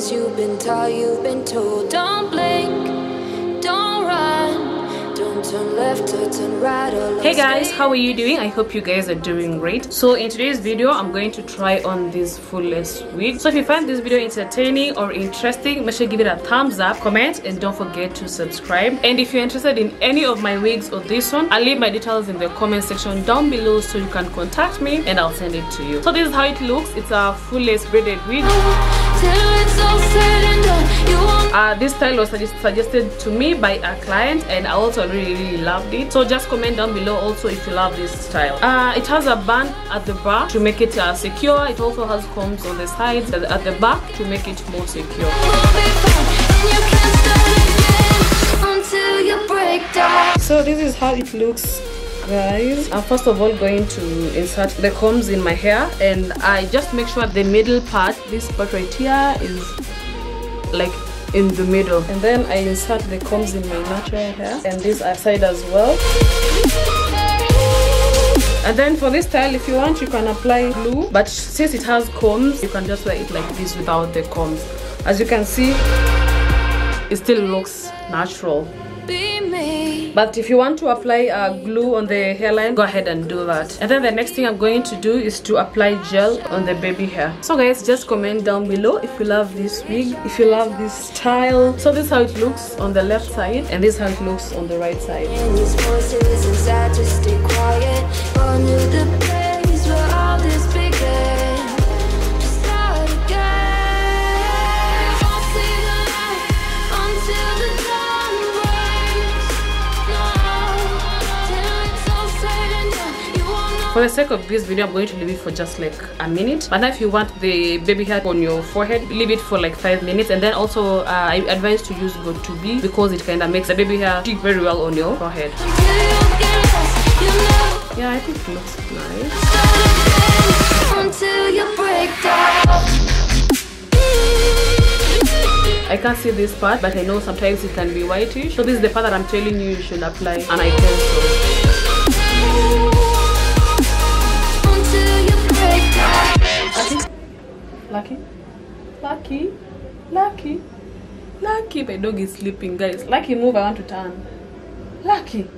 things you've been taught, you've been told. Don't blink, don't run, don't turn left or turn right or Hey guys, how are you doing? I hope you guys are doing great. So in today's video, I'm going to try on this full lace wig. So if you find this video entertaining or interesting, make sure you give it a thumbs up, comment, and don't forget to subscribe. And if you're interested in any of my wigs or this one, I'll leave my details in the comment section down below so you can contact me and I'll send it to you. So this is how it looks. It's a full lace braided wig. This style was suggested to me by a client and I also really loved it. So just comment down below also if you love this style. It has a band at the back to make it secure. It also has combs on the sides at the back to make it more secure. So this is how it looks, guys. I'm first of all going to insert the combs in my hair, and I just make sure the middle part, this part right here, is like in the middle, and then I insert the combs in my natural hair and this side as well. And then for this style, if you want, you can apply glue, but since it has combs, you can just wear it like this without the combs. As you can see, it still looks natural. But if you want to apply glue on the hairline, go ahead and do that. And then the next thing I'm going to do is to apply gel on the baby hair. So guys, just comment down below if you love this wig, if you love this style. So this is how it looks on the left side, and this is how it looks on the right side. For the sake of this video, I'm going to leave it for just like a minute. But now if you want the baby hair on your forehead, leave it for like 5 minutes. And then also I advise to use Go-To-Be because it kind of makes the baby hair stick very well on your forehead. Yeah, I think it looks nice. I can't see this part, but I know sometimes it can be whitish. So this is the part that I'm telling you should apply, and I can so. Lucky, my dog is sleeping, guys. Lucky, move, I want to turn. Lucky,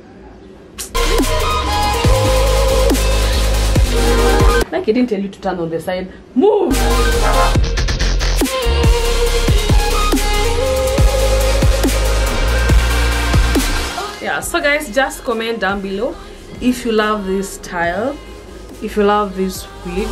didn't tell you to turn on the side. Move. Yeah, so guys, just comment down below if you love this style, if you love this wig.